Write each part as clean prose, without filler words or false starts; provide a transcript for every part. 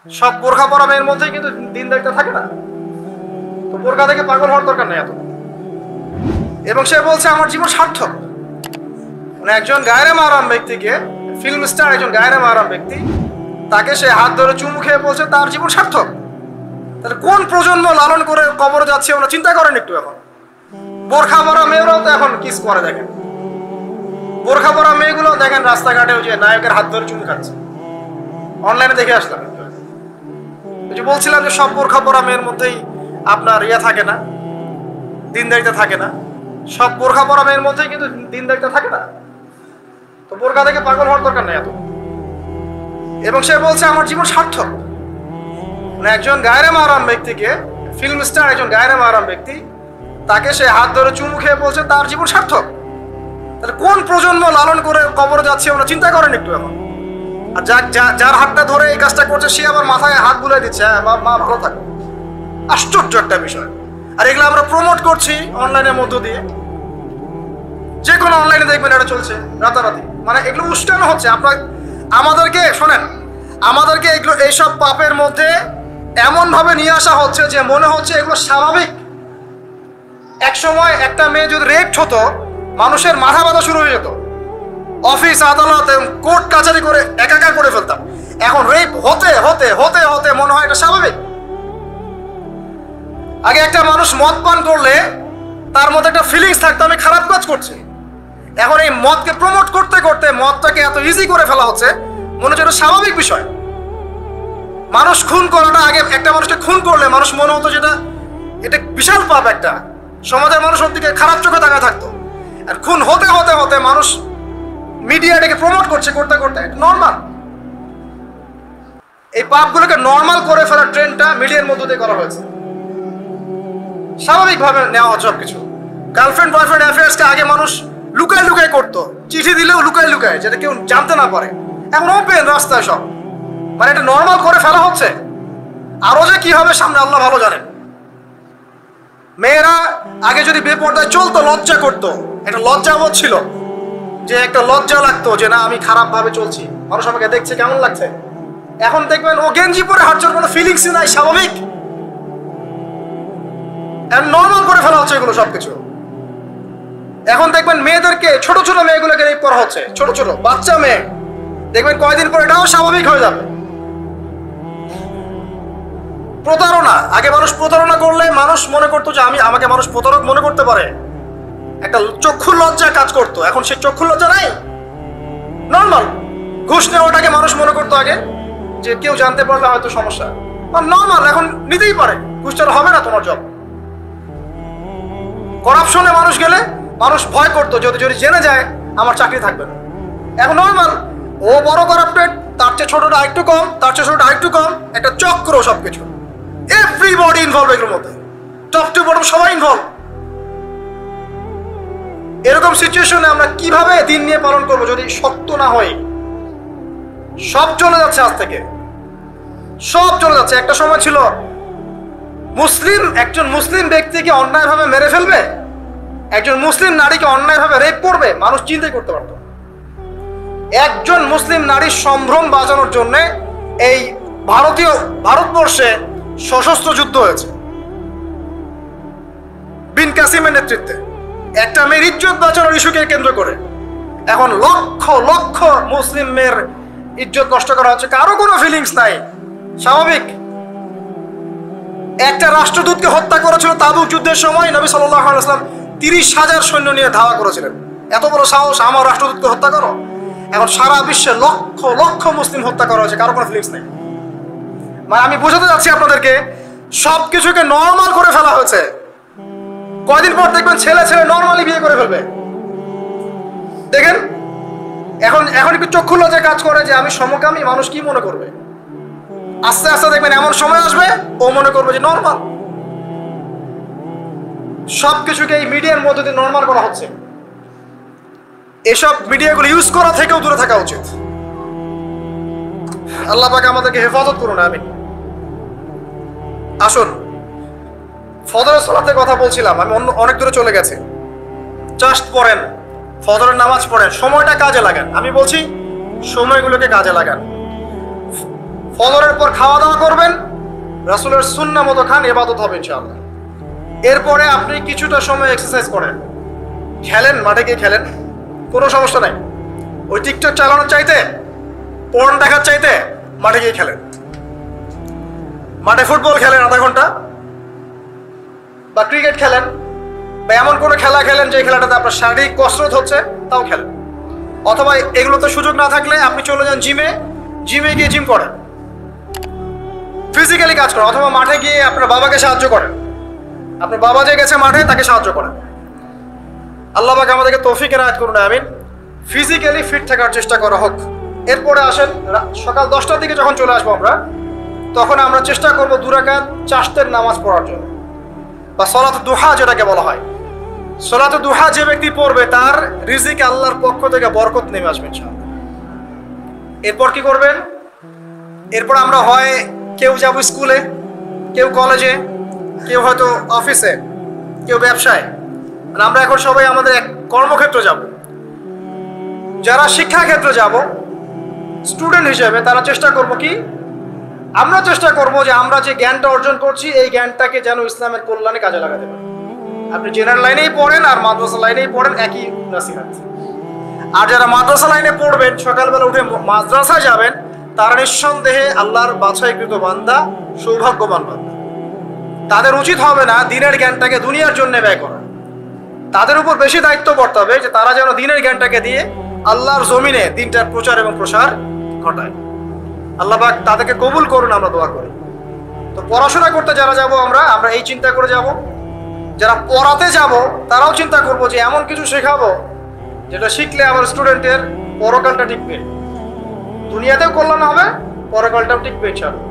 সব বোরখা পরা মেয়ের মধ্যেই কিন্তু দিনদারিতা থাকে না। তো বোরখা থেকে পাগল হওয়ার দরকার নেই এত। এবং সে বলছে আমার জীবন সার্থক। মানে একজন গায়রে মাহরাম ব্যক্তিকে, ফিল্ম স্টার একজন গায়রে মাহরাম ব্যক্তি, তাকে সে হাত ধরে চুমু খেয়ে বলছে তার জীবন সার্থক। তাহলে কোন প্রজন্ম লালন করে কবরে যাচ্ছে ওরা চিন্তা করেন একটু। এখন বোরখা পরা মেয়েরাও তো এখন কিস করে, দেখেন বোরখা পরা মেয়েগুলো দেখেন রাস্তাঘাটেও যে নায়কের হাত ধরে চুমু খাচ্ছে। অনলাইনে দেখে আসলাম। যে বলছিলাম যে সব বোরখা পরা মেয়ের মধ্যেই আপনার ইয়ে থাকে না, দিনদারিতা থাকে না। সব বোরখা পরা মেয়ের মধ্যেই কিন্তু দিনদারিতা থাকে না। তো বোরখা থেকে পাগল হওয়ার দরকার নেই এত। এবং সে বলছে আমার জীবন সার্থক। মানে একজন গায়রে মাহরাম ব্যক্তিকে, ফিল্ম স্টার একজন গায়রে মাহরাম ব্যক্তি, তাকে সে হাত ধরে চুমু খেয়ে বলছে তার জীবন সার্থক। তাহলে কোন প্রজন্ম লালন করে কবরে যাচ্ছে ওরা চিন্তা করেন একটু। এখন আর যার হাতটা ধরে এই কাজটা করছে সে আবার মাথায় হাত বুলাই দিচ্ছে, হ্যাঁ মা ভালো থাকে। আশ্চর্য একটা বিষয়। আর এগুলো আমরা প্রমোট করছি অনলাইনের মধ্য দিয়ে। যে কোনো অনলাইনে দেখবেন এটা চলছে রাতারাতি। মানে এগুলো উস্কানো হচ্ছে। আমাদেরকে শোনেন, আমাদেরকে এগুলো এইসব পাপের মধ্যে এমন ভাবে নিয়ে আসা হচ্ছে যে মনে হচ্ছে এগুলো স্বাভাবিক। এক সময় একটা মেয়ে যদি রেপ হতো, মানুষের মাথা ব্যথা শুরু হয়ে যেত, অফিস আদালত কোর্ট কাছারি করে একাকার করে ফেলতাম। এখন রেপ হতে হতে হতে হতে মনে হয় এটা স্বাভাবিক। আগে একটা মানুষ মদ পান করলে তার মধ্যে একটা ফিলিংস থাকতো আমি খারাপ কাজ করছি। এখন এই মদকে প্রমোট করতে করতে মদটাকে এত ইজি করে ফেলা হচ্ছে, মনে হচ্ছে এটা স্বাভাবিক বিষয়। মানুষ খুন করাটা, আগে একটা মানুষকে খুন করলে মানুষ মনে হতো যেটা এটা বিশাল পাপ, একটা সমাজের মানুষ ওর দিকে খারাপ চোখে তাকায় থাকতো। আর খুন হতে হতে হতে মানুষ মিডিয়া এটাকে প্রমোট করছে, করতে করতে নর্মাল। এই পাপগুলোকে নর্মাল করে ফেলার ট্রেন্ডটা মিডিয়ার মধ্য দিয়ে করা হয়েছে। স্বাভাবিকভাবে নেওয়া হচ্ছে সবকিছু। গার্লফ্রেন্ড বয়ফ্রেন্ড অ্যাফেয়ার্সকে আগে মানুষ লুকায় লুকায় করতো, চিঠি দিলেও লুকায় লুকায়, যেটা কেউ জানতে না পারে। এখন ওপেন রাস্তায় সব, মানে এটা নর্মাল করে ফেলা হচ্ছে। আরো যে কি হবে সামনে আল্লাহ ভালো জানেন। মেয়েরা আগে যদি বেপর্দায় চলতো লজ্জা করতো, একটা লজ্জাবোধ ছিল, যে একটা লজ্জা লাগতো যে না আমি খারাপ ভাবে চলছি, মানুষ আমাকে দেখছে কেমন লাগছে। এখন দেখবেন ও গেঞ্জি পরে হাঁটছে, কোনো ফিলিংসই নাই, স্বাভাবিক। নর্মাল করে ফেলা হচ্ছে এগুলো সবকিছু। এখন দেখবেন মেয়েদেরকে, ছোট ছোট মেয়েগুলোকে রেপ করা হচ্ছে, ছোট ছোট বাচ্চা মেয়ে। দেখবেন কয়দিন পর এটাও স্বাভাবিক হয়ে যাবে। প্রতারণা, আগে মানুষ প্রতারণা করলে মানুষ মনে করতো যে আমাকে মানুষ প্রতারক মনে করতে পারে, একটা চক্ষু লজ্জা কাজ করতো। এখন সেই চক্ষু লজ্জা নাই, নর্মাল। ঘুষ নেওয়াটাকে মানুষ মনে করতো আগে যে কেউ জানতে পারলে হয়তো সমস্যা, নর্মাল। এখন নিতেই পারে, ঘুষ ছাড়া হবে না তোমার জব। করাপশনে মানুষ গেলে মানুষ ভয় করতো যদি যদি জেনে যায় আমার চাকরি থাকবে না। এখন নর্মাল, ও বড় করাপ্টেড, তার চেয়ে ছোটটা আরেকটু কম, তার চেয়ে ছোটটা আরেকটু কম, একটা চক্র সবকিছু। এভরিবডি ইনভলভ এগুলোর মধ্যে, টপ টু বটম সবাই ইনভলভ। এরকম সিচুয়েশনে আমরা কিভাবে দিন নিয়ে পালন করবো যদি সত্য না হয়? সব চলে যাচ্ছে, আজ থেকে সব চলে যাচ্ছে। একটা সময় ছিল একজন মুসলিম ব্যক্তিকে অন্যায়ভাবে মেরে ফেলবে, একজন মুসলিম নারীকে অন্যায়ভাবে রেপ করবে, মানুষ চিন্তাই করতে পারত। একজন মুসলিম নারীর সম্ভ্রম বাঁচানোর জন্য এই ভারতবর্ষে সশস্ত্র যুদ্ধ হয়েছে বিন কাসিমের নেতৃত্বে, একটা মেয়ের ইজ্জত বাঁচানোর ইস্যুকে কেন্দ্র করে। এখন লক্ষ লক্ষ মুসলিম মেয়ের ইজ্জত নষ্ট করা হচ্ছে, কারো কোনো ফিলিংস নাই, স্বাভাবিক। একটা রাষ্ট্রদূতকে হত্যা করেছিল তাবুক যুদ্ধের সময়, নবী সাল্লাল্লাহু আলাইহি ওয়াসাল্লাম 30,000 সৈন্য নিয়ে ধাওয়া করেছিলেন। এত বড় সাহস, আমার রাষ্ট্রদূতকে হত্যা করো? এখন সারা বিশ্বে লক্ষ লক্ষ মুসলিম হত্যা করা হয়েছে, কারো কোনো ফিলিংস নেই। মানে আমি বোঝাতে যাচ্ছি আপনাদেরকে, সবকিছুকে নর্মাল করে ফেলা হয়েছে। কয়দিন পর দেখবেন ছেলে ছেলে নর্মালি বিয়ে করে ফেলবে। দেখেন এখন একটু চক্ষু লজ্জায় কাজ করে যে আমি সমকামী, মানুষ কি মনে করবে। আস্তে আস্তে দেখবেন এমন সময় আসবে ও মনে করবে যে নর্মাল। সবকিছুকে এই মিডিয়ার মধ্যে দিয়ে নর্মাল করা হচ্ছে। এসব মিডিয়াগুলো ইউজ করা থেকেও দূরে থাকা উচিত। আল্লাহ পাক আমাদেরকে হেফাজত করুন, আমিন। আসুন, ফজরের সালাতের কথা বলছিলাম, আমি অনেক দূরে চলে গেছি। জাস্ট পড়েন, ফজরের নামাজ পড়েন, সময়টা কাজে লাগান। আমি বলছি সময়গুলোকে কাজে লাগান। ফজরের পর খাওয়া দাওয়া করবেন, রাসূলের সুন্নাহ মতো খান, ইবাদত হবে ইনশাআল্লাহ। এরপরে আপনি কিছুটা সময় এক্সারসাইজ করেন, খেলেন, মাঠে গিয়ে খেলেন, কোনো সমস্যা নাই। ওই টিকটক চালানোর চাইতে, পর্ন দেখার চাইতে মাঠে গিয়ে খেলেন। মাঠে ফুটবল খেলেন আধা ঘন্টা, বা ক্রিকেট খেলেন, বা এমন কোনো খেলা খেলেন যে খেলাটাতে আপনার শারীরিক কসরত হচ্ছে, তাও খেলেন। অথবা এগুলোতে সুযোগ না থাকলে আপনি চলে যান জিমে, জিমে গিয়ে জিম করেন, ফিজিক্যালি কাজ করেন। অথবা মাঠে গিয়ে আপনার বাবাকে সাহায্য করেন, আপনার বাবা যে গেছে মাঠে তাকে সাহায্য করেন। আল্লাহ পাক আমাদেরকে তৌফিক এনায়েত করুন, আমিন। ফিজিক্যালি ফিট থাকার চেষ্টা করা হোক। এরপরে আসেন, সকাল 10টার দিকে যখন চলে আসবো আমরা, তখন আমরা চেষ্টা করব 2 রাকাত চাশতের নামাজ পড়ার জন্য, বা সলাত দুহা যেটাকে বলা হয়। সলাত দুহা যে ব্যক্তি পড়বে তার রিজিকে আল্লাহর পক্ষ থেকে বরকত নেমে আসবে ইনশাআল্লাহ। এরপর কি করবেন? এরপর আমরা হয় কেউ যাব স্কুলে, কেউ কলেজে, কেউ হয়তো অফিসে, কেউ ব্যবসায়। আমরা এখন সবাই আমাদের এক কর্মক্ষেত্রে যাব। যারা শিক্ষাক্ষেত্রে যাব স্টুডেন্ট হিসেবে, তারা চেষ্টা করব কি, আমরা চেষ্টা করব যে আমরা যে জ্ঞানটা অর্জন করছি এই জ্ঞানটাকে যেন ইসলামের কল্যাণে কাজে লাগাতে পারি। আপনি জেনারেল লাইনেই পড়েন আর মাদ্রাসা লাইনেই পড়েন, একই নসিহত। আর যারা মাদ্রাসা লাইনে পড়বেন, সকালবেলা উঠে মাদ্রাসায় যাবেন, তারা নিঃসন্দেহে আল্লাহর বাছাইকৃত বান্দা, সৌভাগ্যবান বান্দা। তাদের উচিত হবে না দিনের জ্ঞানটাকে দুনিয়ার জন্য ব্যয় করা। তাদের উপর বেশি দায়িত্ব পড়তে হবে যে তারা যেন দিনের জ্ঞানটাকে দিয়ে আল্লাহর জমিনে দিনটার প্রচার এবং প্রসার ঘটায়। আল্লাহ পাক তাদেরকে কবুল করুন, আমরা দোয়া করি। তো পড়াশোনা করতে যারা যাব আমরা এই চিন্তা করে যাব। যারা পড়াতে যাব তারাও চিন্তা করব যে এমন কিছু শেখাবো যেটা শিখলে আমার স্টুডেন্টের পরকালটা টিকবে, দুনিয়াতেও কল্যাণ হবে, পরকালটাও টিকবে ইনশাআল্লাহ।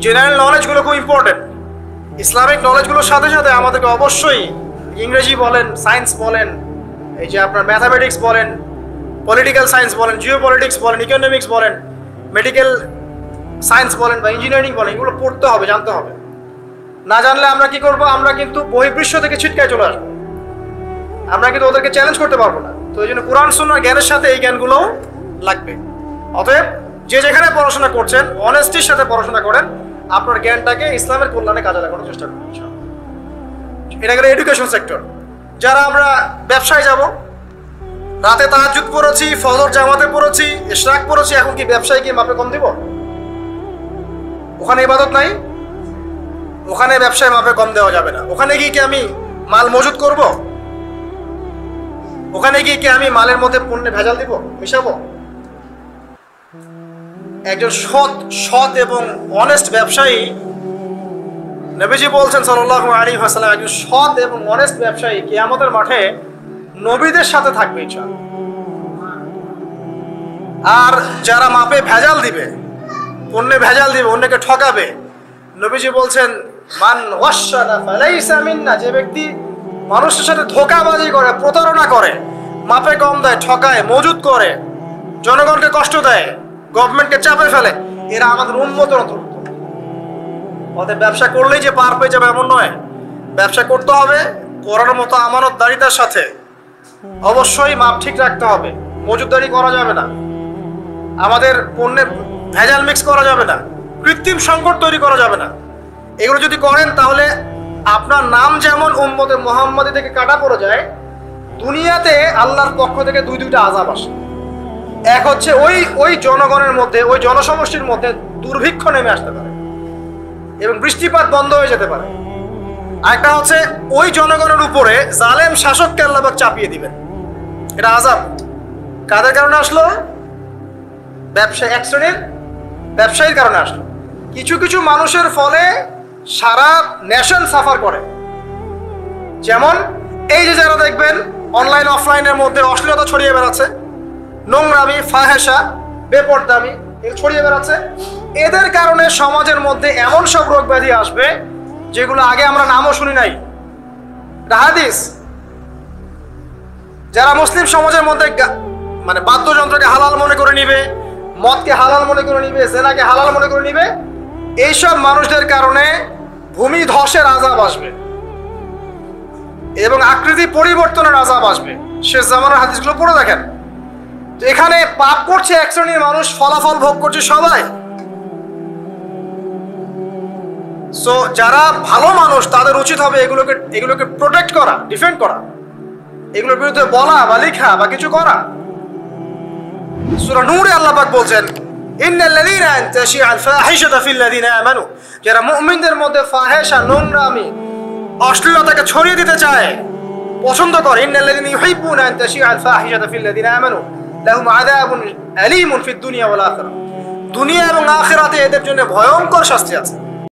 জেনারেল নলেজগুলো খুব ইম্পর্টেন্ট। ইসলামিক নলেজগুলোর সাথে সাথে আমাদেরকে অবশ্যই ইংরেজি বলেন, সায়েন্স বলেন, এই যে আপনার ম্যাথামেটিক্স বলেন, পলিটিক্যাল সায়েন্স বলেন, জিও পলিটিক্স বলেন, ইকোনমিক্স বলেন, মেডিকেল সায়েন্স বলেন বা ইঞ্জিনিয়ারিং বলেন, এগুলো পড়তে হবে, জানতে হবে। না জানলে আমরা কি করব? আমরা কিন্তু বহির্বিশ্ব থেকে ছিটকায় চলে আসবো, আমরা কিন্তু ওদেরকে চ্যালেঞ্জ করতে পারবো না। তো এই জন্য কোরআন সুন্নাহর জ্ঞানের সাথে এই জ্ঞানগুলোও লাগবে। অতএব যে যেখানে পড়াশোনা করছেন অনেস্টির সাথে পড়াশোনা করেন, আপনার জ্ঞানটাকে ইসলামের কল্যাণে কাজে লাগানোর চেষ্টা করুন। এটা গেলে এডুকেশন সেক্টর। যারা আমরা ব্যবসায় যাব, রাতে তাহাজ্জুদ পড়েছি, ফজর জামাতে পড়েছি, ইশরাক পড়েছি, এখন কি ব্যবসায় গিয়ে মাপে কম দিব? ওখানে ইবাদত নাই, ওখানে ব্যবসায় মাপে কম দেওয়া যাবে না। ওখানে গিয়ে কি আমি মাল মজুত করব? ওখানে গিয়ে কি আমি মালের মধ্যে পণ্যে ভেজাল দিব, মিশাবো? একজন সৎ এবং অনেস্ট ব্যবসায়ী, নবীজি বলছেন সাল্লাল্লাহু আলাইহি ওয়াসাল্লাম, একজন সৎ এবং অনেস্ট ব্যবসায়ী কিয়ামতের মাঠে নবীদের সাথে থাকবে ইনশাআল্লাহ। আর যারা মাপে ভেজাল দিবে, পণ্যে ভেজাল দিবে, অন্যকে ঠকাবে, নবীজি বলছেন মান ওয়াশাদা ফালাইসা মিন্না, যে ব্যক্তি মানুষের সাথে ধোঁকাবাজি করে, প্রতারণা করে, মাপে কম দেয়, ঠকায়, মজুত করে, জনগণকে কষ্ট দেয়, গভর্নমেন্টকে চাপে ফেলে, এরা আমাদের উম্মতের অন্তর্ভুক্ত। অতএব ব্যবসা করলেই যে পার পেয়ে যাবে এমন নয়। ব্যবসা করতে হবে করার মতো আমানতদারিতার সাথে। অবশ্যই মাপ ঠিক রাখতে হবে, মজুতদারি করা যাবে না, আমাদের পণ্যে ভেজাল মিক্স করা যাবে না, কৃত্রিম সংকট তৈরি করা যাবে না। এগুলো যদি করেন তাহলে আপনার নাম যেমন উম্মতে মুহাম্মাদি থেকে কাটা পড়ে যায়, দুনিয়াতে আল্লাহর পক্ষ থেকে দুইটা আযাব আসে। এক হচ্ছে ওই জনগণের মধ্যে, ওই জনসমষ্টির মধ্যে দুর্ভিক্ষ নেমে আসতে পারে এবং বৃষ্টিপাত বন্ধ হয়ে যেতে পারে। আরেকটা হচ্ছে ওই জনগণের উপরে জালেম শাসককে আল্লাহ পাক চাপিয়ে দিবেন। এটা আযাব কাদের কারণে আসলো? এক শ্রেণীর ব্যবসায়ীর কারণে আসলো। কিছু কিছু মানুষের ফলে সারা নেশন সাফার করে। যেমন এই যে যারা দেখবেন অনলাইন অফলাইনের মধ্যে অশ্লীলতা ছড়িয়ে বেড়াচ্ছে, নোংরামি, ফাহেসা, বেপরদামি এগুলো ছড়িয়ে বেড়াচ্ছে, এদের কারণে সমাজের মধ্যে এমন সব রোগ ব্যাধি আসবে যেগুলো আগে আমরা নামও শুনি নাই। হাদিস। যারা মুসলিম সমাজের মধ্যে মানে বাদ্যযন্ত্রকে হালাল মনে করে নিবে, মদকে হালাল মনে করে নিবে, জেনাকে হালাল মনে করে নিবে, এইসব মানুষদের কারণে ভূমি ধসের আযাব আসবে এবং আকৃতি পরিবর্তনের আযাব আসবে। শেষ জামানার হাদিসগুলো পড়ে দেখেন। তো এখানে পাপ করছে এক শ্রেণীর মানুষ, ফলাফল ভোগ করছে সবাই। সো যারা ভালো মানুষ তাদের উচিত হবে এগুলোকে প্রোটেক্ট করা, ডিফেন্ড করা, এগুলোর বিরুদ্ধে বলা বা লেখা বা কিছু করা। সূরা নূরে আল্লাহ পাক বলছেন, ইন্নাল্লাযীনা তাশিআল ফাহিশাতু ফিল্লাযীনা আমানু, যারা মুমিনদের মধ্যে ফাহিশা, নোংরামি, অশ্লীলতাকে ছড়িয়ে দিতে চায়, পছন্দ করে, ইন্নাল্লাযীনা ইউহিব্বুনা আন তাশিআল ফাহিশাতু ফিল্লাযীনা আমানু লাহুম আযাবুন আলীমুন ফিদ দুনিয়া ওয়াল আখিরাহ, দুনিয়া এবং আখিরাতে এদের জন্য ভয়ঙ্কর শাস্তি আছে।